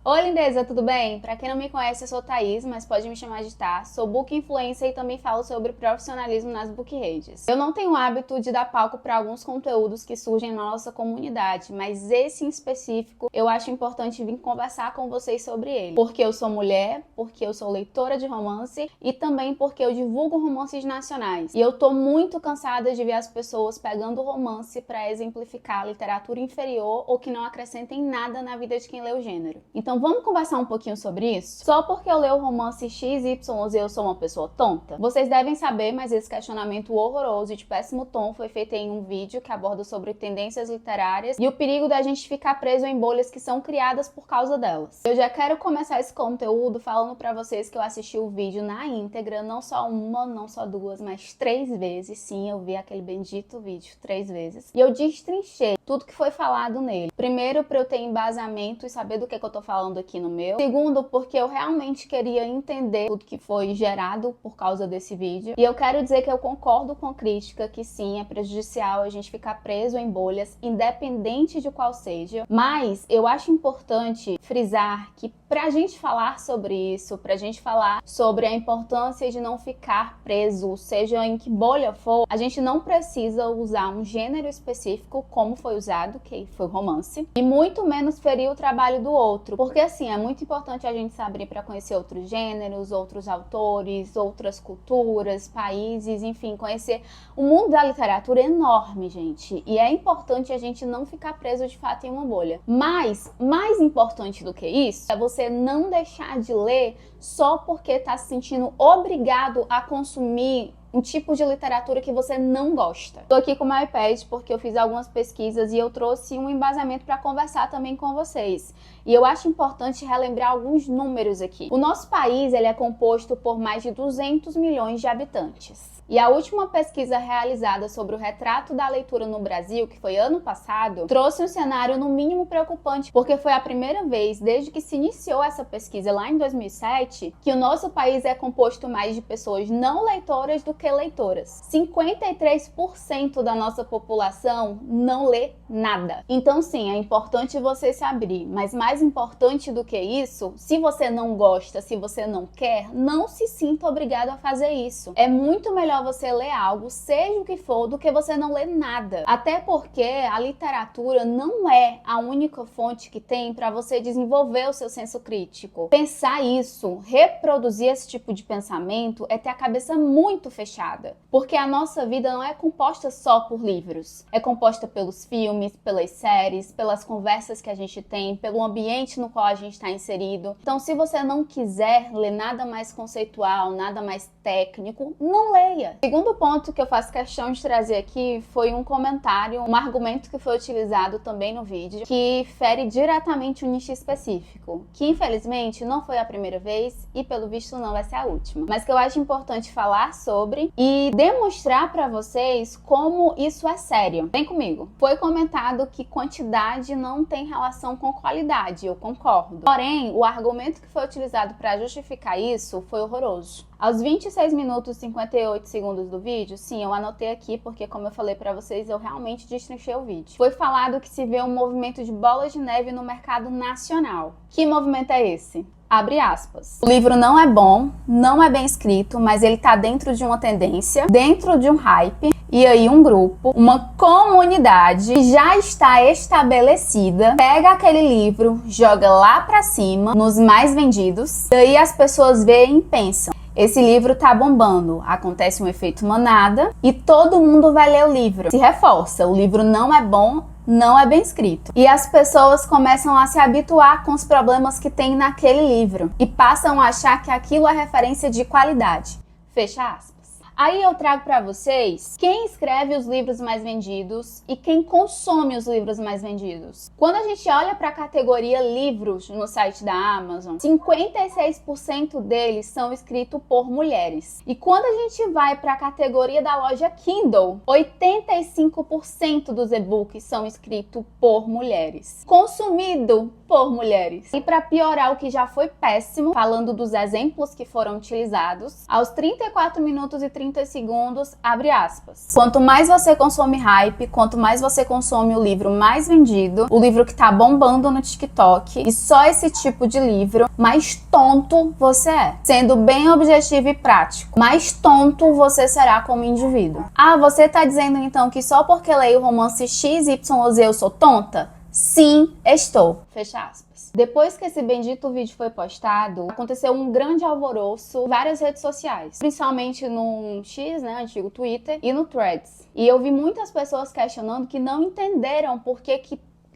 Oi, lindeza, tudo bem? Pra quem não me conhece, eu sou Thaís, mas pode me chamar de Tá. Sou book influencer e também falo sobre profissionalismo nas book redes. Eu não tenho o hábito de dar palco para alguns conteúdos que surgem na nossa comunidade, mas esse em específico eu acho importante vir conversar com vocês sobre ele. Porque eu sou mulher, porque eu sou leitora de romance e também porque eu divulgo romances nacionais. E eu tô muito cansada de ver as pessoas pegando romance para exemplificar literatura inferior ou que não acrescentem nada na vida de quem lê o gênero. Então vamos conversar um pouquinho sobre isso? Só porque eu leio o romance XYZ eu sou uma pessoa tonta? Vocês devem saber, mas esse questionamento horroroso e de péssimo tom foi feito em um vídeo que aborda sobre tendências literárias e o perigo da gente ficar preso em bolhas que são criadas por causa delas. Eu já quero começar esse conteúdo falando pra vocês que eu assisti o vídeo na íntegra, não só uma, não só duas, mas 3 vezes. Sim, eu vi aquele bendito vídeo 3 vezes. E eu destrinchei tudo que foi falado nele. Primeiro, pra eu ter embasamento e saber do que eu tô falando aqui no meu. Segundo, porque eu realmente queria entender tudo que foi gerado por causa desse vídeo. E eu quero dizer que eu concordo com a crítica que sim, é prejudicial a gente ficar preso em bolhas, independente de qual seja. Mas eu acho importante frisar que pra gente falar sobre isso, pra gente falar sobre a importância de não ficar preso, seja em que bolha for, a gente não precisa usar um gênero específico como foi usado, que foi o romance, e muito menos ferir o trabalho do outro. Porque assim, é muito importante a gente se abrir para conhecer outros gêneros, outros autores, outras culturas, países, enfim, conhecer o mundo da literatura é enorme, gente. E é importante a gente não ficar preso de fato em uma bolha. Mas, mais importante do que isso, é você não deixar de ler só porque tá se sentindo obrigado a consumir um tipo de literatura que você não gosta. Tô aqui com o meu iPad porque eu fiz algumas pesquisas e eu trouxe um embasamento para conversar também com vocês. E eu acho importante relembrar alguns números aqui. O nosso país ele é composto por mais de 200 milhões de habitantes. E a última pesquisa realizada sobre o retrato da leitura no Brasil, que foi ano passado, trouxe um cenário no mínimo preocupante, porque foi a primeira vez desde que se iniciou essa pesquisa lá em 2007 que o nosso país é composto mais de pessoas não leitoras do que leitoras. 53% da nossa população não lê nada. Então sim, é importante você se abrir, mas mais importante do que isso, se você não gosta, se você não quer, não se sinta obrigado a fazer isso. É muito melhor você ler algo, seja o que for, do que você não ler nada. Até porque a literatura não é a única fonte que tem para você desenvolver o seu senso crítico. Pensar isso, reproduzir esse tipo de pensamento é ter a cabeça muito fechada. Porque a nossa vida não é composta só por livros. É composta pelos filmes, pelas séries, pelas conversas que a gente tem, pelo ambiente no qual a gente está inserido. Então, se você não quiser ler nada mais conceitual, nada mais técnico, não leia. Segundo ponto que eu faço questão de trazer aqui foi um comentário, um argumento que foi utilizado também no vídeo, que fere diretamente um nicho específico, que infelizmente não foi a primeira vez e pelo visto não vai ser a última, mas que eu acho importante falar sobre e demonstrar para vocês como isso é sério. Vem comigo. Foi comentado que quantidade não tem relação com qualidade, eu concordo. Porém, o argumento que foi utilizado para justificar isso foi horroroso. Aos 26 minutos e 58 segundos do vídeo, sim, eu anotei aqui porque, como eu falei pra vocês, eu realmente destrinchei o vídeo. Foi falado que se vê um movimento de bolas de neve no mercado nacional. Que movimento é esse? Abre aspas. O livro não é bom, não é bem escrito, mas ele tá dentro de uma tendência, dentro de um hype, e aí um grupo, uma comunidade que já está estabelecida, pega aquele livro, joga lá pra cima, nos mais vendidos, e aí as pessoas veem e pensam: esse livro tá bombando, acontece um efeito manada e todo mundo vai ler o livro. Se reforça, o livro não é bom, não é bem escrito. E as pessoas começam a se habituar com os problemas que tem naquele livro e passam a achar que aquilo é referência de qualidade. Fecha aspas. Aí eu trago para vocês quem escreve os livros mais vendidos e quem consome os livros mais vendidos. Quando a gente olha para a categoria livros no site da Amazon, 56% deles são escritos por mulheres. E quando a gente vai para a categoria da loja Kindle, 85% dos e-books são escritos por mulheres. Consumido por mulheres. E para piorar o que já foi péssimo, falando dos exemplos que foram utilizados, aos 34 minutos e 30 segundos, abre aspas. Quanto mais você consome hype, quanto mais você consome o livro mais vendido, o livro que tá bombando no TikTok, e só esse tipo de livro, mais tonto você é. Sendo bem objetivo e prático, mais tonto você será como indivíduo. Ah, você tá dizendo então que só porque leio romance XYZ eu sou tonta? Sim, estou. Fecha aspas. Depois que esse bendito vídeo foi postado, aconteceu um grande alvoroço em várias redes sociais, principalmente no X, né, antigo Twitter, e no Threads. E eu vi muitas pessoas questionando que não entenderam por que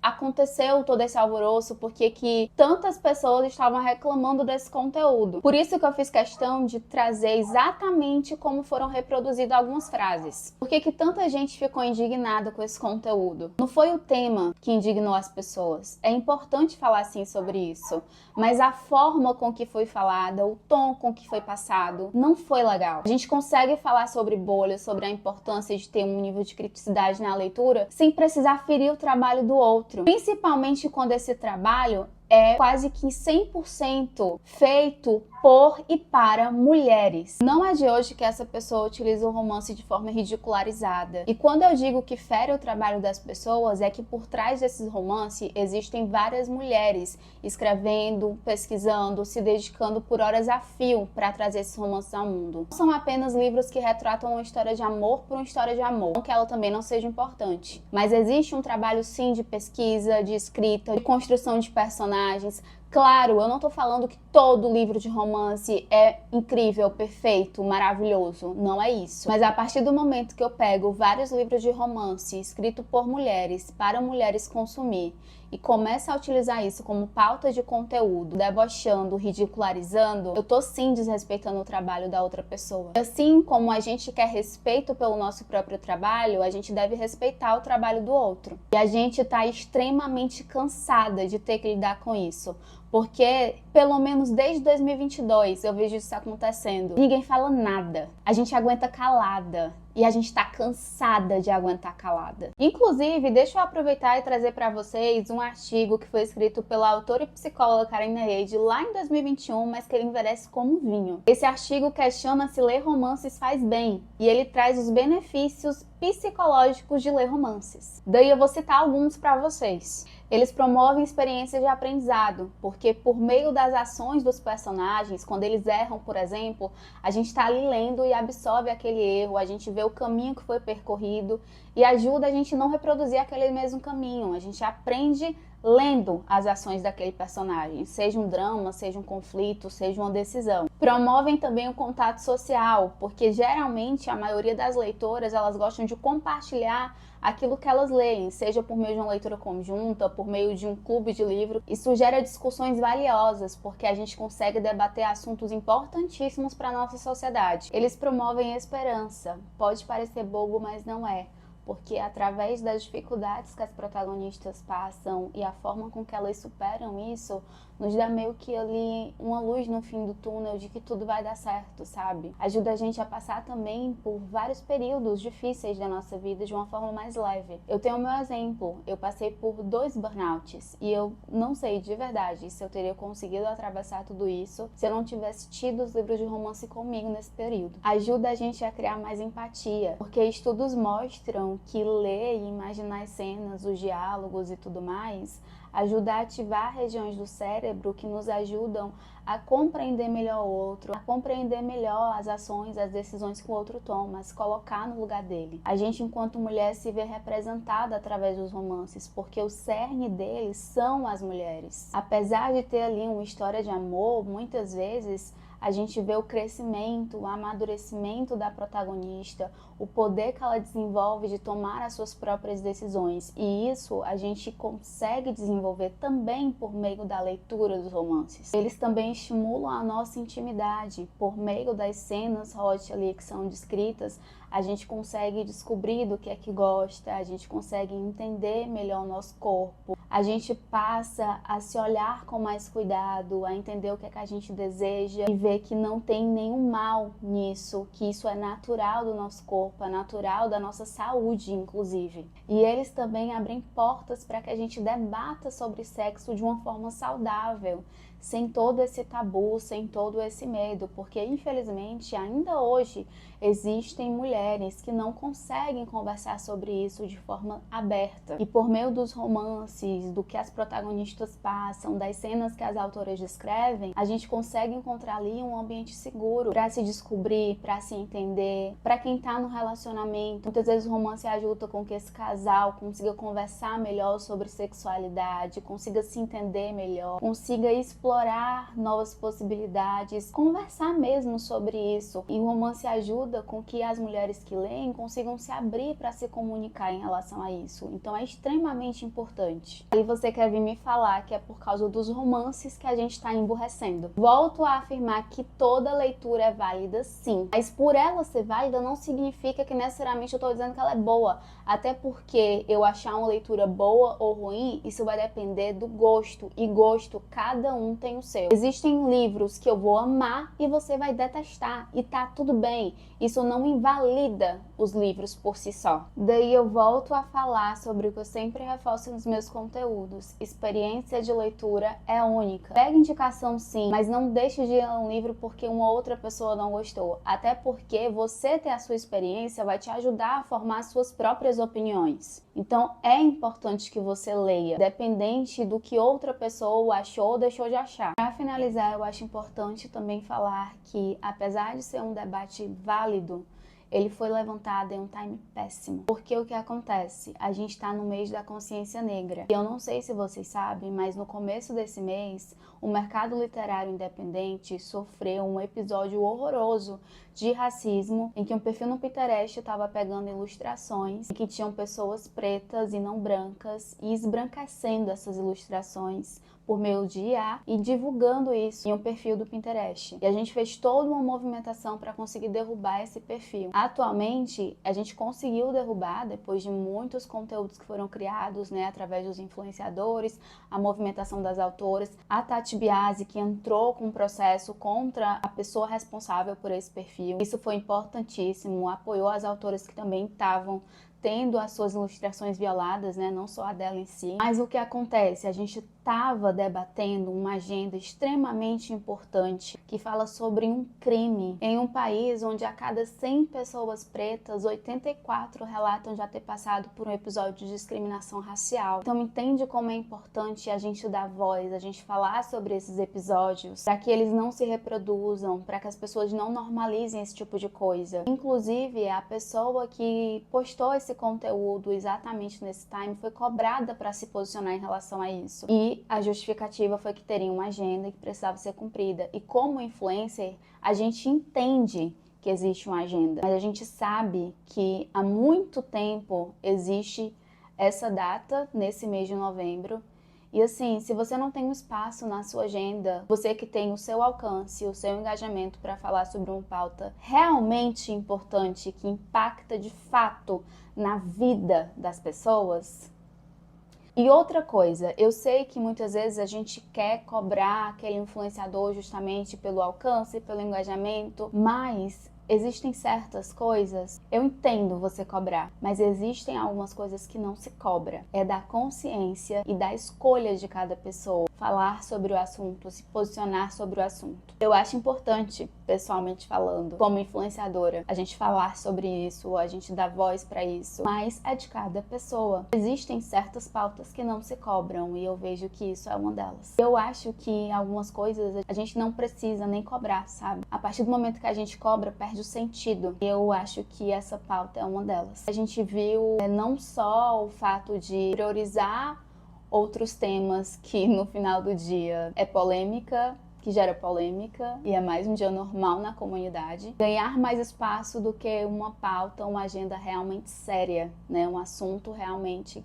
aconteceu todo esse alvoroço, porque que tantas pessoas estavam reclamando desse conteúdo. Por isso que eu fiz questão de trazer exatamente como foram reproduzidas algumas frases. Por que tanta gente ficou indignada com esse conteúdo? Não foi o tema que indignou as pessoas. É importante falar sim sobre isso, mas a forma com que foi falada, o tom com que foi passado, não foi legal. A gente consegue falar sobre bolhas, sobre a importância de ter um nível de criticidade na leitura, sem precisar ferir o trabalho do outro. Principalmente quando esse trabalho é quase que 100% feito por e para mulheres. Não é de hoje que essa pessoa utiliza o romance de forma ridicularizada. E quando eu digo que fere o trabalho das pessoas, é que por trás desses romances existem várias mulheres escrevendo, pesquisando, se dedicando por horas a fio para trazer esses romances ao mundo. Não são apenas livros que retratam uma história de amor por uma história de amor, não que ela também não seja importante. Mas existe um trabalho sim de pesquisa, de escrita, de construção de personagens. Claro, eu não tô falando que todo livro de romance é incrível, perfeito, maravilhoso. Não é isso. Mas a partir do momento que eu pego vários livros de romance escritos por mulheres, para mulheres consumir, e começo a utilizar isso como pauta de conteúdo, debochando, ridicularizando, eu tô sim desrespeitando o trabalho da outra pessoa. Assim como a gente quer respeito pelo nosso próprio trabalho, a gente deve respeitar o trabalho do outro. E a gente tá extremamente cansada de ter que lidar com isso. Porque, pelo menos desde 2022, eu vejo isso acontecendo. Ninguém fala nada. A gente aguenta calada. E a gente tá cansada de aguentar calada. Inclusive, deixa eu aproveitar e trazer para vocês um artigo que foi escrito pela autora e psicóloga Karina Reid lá em 2021, mas que ele envelhece como vinho. Esse artigo questiona se ler romances faz bem. E ele traz os benefícios psicológicos de ler romances. Daí eu vou citar alguns para vocês. Eles promovem experiências de aprendizado, porque por meio das ações dos personagens, quando eles erram, por exemplo, a gente está ali lendo e absorve aquele erro, a gente vê o caminho que foi percorrido e ajuda a gente não reproduzir aquele mesmo caminho. A gente aprende lendo as ações daquele personagem, seja um drama, seja um conflito, seja uma decisão. Promovem também o contato social, porque geralmente a maioria das leitoras, elas gostam de compartilhar aquilo que elas leem, seja por meio de uma leitura conjunta, por meio de um clube de livro. Isso gera discussões valiosas, porque a gente consegue debater assuntos importantíssimos para a nossa sociedade. Eles promovem esperança. Pode parecer bobo, mas não é. Porque através das dificuldades que as protagonistas passam e a forma com que elas superam isso, nos dá meio que ali uma luz no fim do túnel de que tudo vai dar certo, sabe? Ajuda a gente a passar também por vários períodos difíceis da nossa vida de uma forma mais leve. Eu tenho o meu exemplo, eu passei por 2 burnouts e eu não sei de verdade se eu teria conseguido atravessar tudo isso se eu não tivesse tido os livros de romance comigo nesse período. Ajuda a gente a criar mais empatia, porque estudos mostram que ler e imaginar as cenas, os diálogos e tudo mais ajuda a ativar regiões do cérebro que nos ajudam a compreender melhor o outro, a compreender melhor as ações, as decisões que o outro toma, a se colocar no lugar dele. A gente, enquanto mulher, se vê representada através dos romances, porque o cerne deles são as mulheres. Apesar de ter ali uma história de amor, muitas vezes a gente vê o crescimento, o amadurecimento da protagonista, o poder que ela desenvolve de tomar as suas próprias decisões. E isso a gente consegue desenvolver também por meio da leitura dos romances. Eles também estimulam a nossa intimidade. Por meio das cenas hot ali que são descritas, a gente consegue descobrir do que é que gosta, a gente consegue entender melhor o nosso corpo, a gente passa a se olhar com mais cuidado, a entender o que é que a gente deseja e ver que não tem nenhum mal nisso, que isso é natural do nosso corpo, é natural da nossa saúde, inclusive. E eles também abrem portas para que a gente debata sobre sexo de uma forma saudável, sem todo esse tabu, sem todo esse medo, porque infelizmente ainda hoje existem mulheres que não conseguem conversar sobre isso de forma aberta. E por meio dos romances, do que as protagonistas passam, das cenas que as autoras descrevem, a gente consegue encontrar ali um ambiente seguro para se descobrir, para se entender. Para quem tá no relacionamento, muitas vezes o romance ajuda com que esse casal consiga conversar melhor sobre sexualidade, consiga se entender melhor, consiga explorar novas possibilidades, conversar mesmo sobre isso. E o romance ajuda com que as mulheres que leem consigam se abrir para se comunicar em relação a isso. Então é extremamente importante. E você quer vir me falar que é por causa dos romances que a gente está emburrecendo. Volto a afirmar que toda leitura é válida, sim. Mas por ela ser válida não significa que necessariamente eu estou dizendo que ela é boa. Até porque eu achar uma leitura boa ou ruim, isso vai depender do gosto. E gosto, cada um tem o seu. Existem livros que eu vou amar e você vai detestar. E tá tudo bem. Isso não invalida os livros por si só. Daí eu volto a falar sobre o que eu sempre reforço nos meus conteúdos. Experiência de leitura é única. Pega indicação sim, mas não deixe de ler um livro porque uma outra pessoa não gostou. Até porque você ter a sua experiência vai te ajudar a formar suas próprias opiniões. Então é importante que você leia, dependente do que outra pessoa achou ou deixou de achar. Para finalizar, eu acho importante também falar que, apesar de ser um debate válido, ele foi levantado em um time péssimo. Porque o que acontece? A gente está no mês da consciência negra. E eu não sei se vocês sabem, mas no começo desse mês, o mercado literário independente sofreu um episódio horroroso de racismo, em que um perfil no Pinterest estava pegando ilustrações em que tinham pessoas pretas e não brancas e esbranquecendo essas ilustrações por meio de IA e divulgando isso em um perfil do Pinterest. E a gente fez toda uma movimentação para conseguir derrubar esse perfil. Atualmente, a gente conseguiu derrubar, depois de muitos conteúdos que foram criados, né, através dos influenciadores, a movimentação das autoras, a Tati Biasi, que entrou com um processo contra a pessoa responsável por esse perfil. Isso foi importantíssimo, apoiou as autoras que também estavam tendo as suas ilustrações violadas, né? Não só a dela em si. Mas o que acontece? A gente estava debatendo uma agenda extremamente importante que fala sobre um crime em um país onde a cada 100 pessoas pretas, 84 relatam já ter passado por um episódio de discriminação racial. Então entende como é importante a gente dar voz, a gente falar sobre esses episódios, para que eles não se reproduzam, para que as pessoas não normalizem esse tipo de coisa. Inclusive, a pessoa que postou esse conteúdo exatamente nesse time foi cobrada para se posicionar em relação a isso. E a justificativa foi que teria uma agenda que precisava ser cumprida. E como influencer, a gente entende que existe uma agenda, mas a gente sabe que há muito tempo existe essa data nesse mês de novembro. E assim, se você não tem um espaço na sua agenda, você que tem o seu alcance, o seu engajamento para falar sobre uma pauta realmente importante, que impacta de fato na vida das pessoas. E outra coisa, eu sei que muitas vezes a gente quer cobrar aquele influenciador justamente pelo alcance, pelo engajamento, mas existem certas coisas, eu entendo você cobrar, mas existem algumas coisas que não se cobra. É da consciência e da escolha de cada pessoa falar sobre o assunto, se posicionar sobre o assunto. Eu acho importante, pessoalmente falando, como influenciadora, a gente falar sobre isso, a gente dar voz para isso, mas é de cada pessoa. Existem certas pautas que não se cobram e eu vejo que isso é uma delas. Eu acho que algumas coisas a gente não precisa nem cobrar, sabe? A partir do momento que a gente cobra, perde o sentido. Eu acho que essa pauta é uma delas. A gente viu não só o fato de priorizar outros temas que no final do dia é polêmica, que gera polêmica e é mais um dia normal na comunidade, ganhar mais espaço do que uma pauta, uma agenda realmente séria, né? Um assunto realmente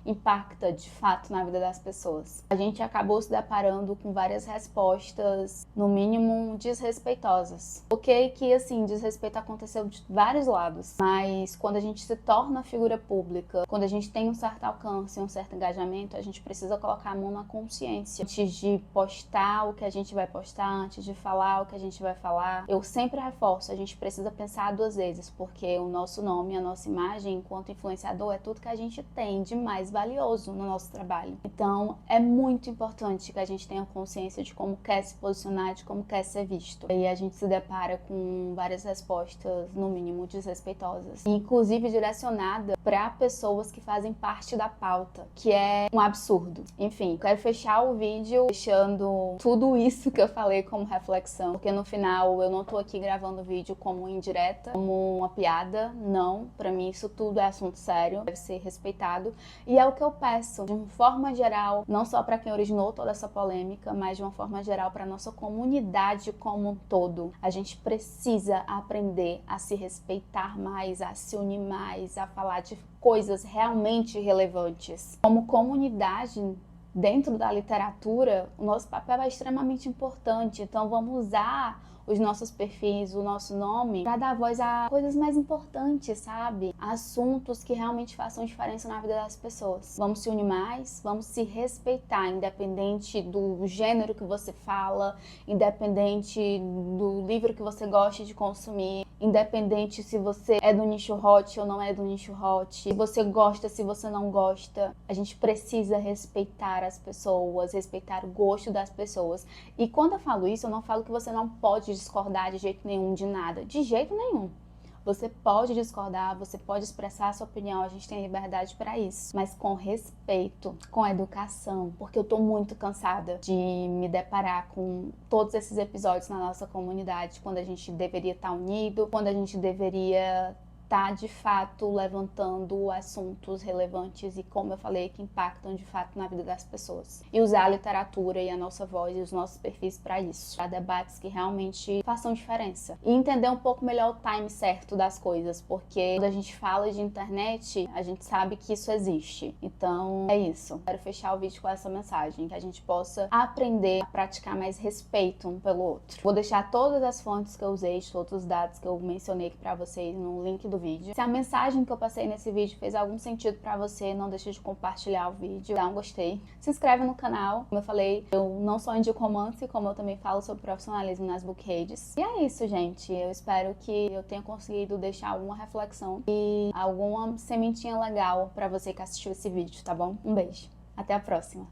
impacta de fato na vida das pessoas. A gente acabou se deparando com várias respostas, no mínimo desrespeitosas. Ok, que assim, desrespeito aconteceu de vários lados, mas quando a gente se torna figura pública, quando a gente tem um certo alcance, um certo engajamento, a gente precisa colocar a mão na consciência antes de postar o que a gente vai postar, antes de falar o que a gente vai falar. Eu sempre reforço, a gente precisa pensar 2 vezes, porque o nosso nome, a nossa imagem enquanto influenciador é tudo que a gente tem de mais valioso no nosso trabalho. Então é muito importante que a gente tenha consciência de como quer se posicionar, de como quer ser visto. E a gente se depara com várias respostas, no mínimo desrespeitosas, inclusive direcionada para pessoas que fazem parte da pauta, que é um absurdo. Enfim, quero fechar o vídeo deixando tudo isso que eu falei como reflexão, porque no final eu não tô aqui gravando o vídeo como indireta, como uma piada, não. Pra mim isso tudo é assunto sério, deve ser respeitado, e é o que eu peço, de uma forma geral, não só para quem originou toda essa polêmica, mas de uma forma geral para nossa comunidade como um todo. A gente precisa aprender a se respeitar mais, a se unir mais, a falar de coisas realmente relevantes. Como comunidade, dentro da literatura, o nosso papel é extremamente importante, então vamos usar os nossos perfis, o nosso nome, para dar voz a coisas mais importantes, sabe? Assuntos que realmente façam diferença na vida das pessoas. Vamos se unir mais, vamos se respeitar, independente do gênero que você fala, independente do livro que você gosta de consumir, independente se você é do nicho hot ou não é do nicho hot, se você gosta, se você não gosta. A gente precisa respeitar as pessoas, respeitar o gosto das pessoas. E quando eu falo isso, eu não falo que você não pode discordar de jeito nenhum de nada, de jeito nenhum. Você pode discordar, você pode expressar a sua opinião, a gente tem liberdade para isso, mas com respeito, com educação, porque eu tô muito cansada de me deparar com todos esses episódios na nossa comunidade, quando a gente deveria estar unido, quando a gente deveria estar de fato levantando assuntos relevantes e, como eu falei, que impactam de fato na vida das pessoas. E usar a literatura e a nossa voz e os nossos perfis para isso, para debates que realmente façam diferença. E entender um pouco melhor o time certo das coisas, porque quando a gente fala de internet, a gente sabe que isso existe. Então é isso. Quero fechar o vídeo com essa mensagem, que a gente possa aprender a praticar mais respeito um pelo outro. Vou deixar todas as fontes que eu usei, todos os dados que eu mencionei aqui para vocês no link do vídeo. Se a mensagem que eu passei nesse vídeo fez algum sentido pra você, não deixe de compartilhar o vídeo, dá um gostei. Se inscreve no canal. Como eu falei, eu não só indico romance, como eu também falo sobre profissionalismo nas book redes. E é isso, gente. Eu espero que eu tenha conseguido deixar alguma reflexão e alguma sementinha legal pra você que assistiu esse vídeo, tá bom? Um beijo. Até a próxima.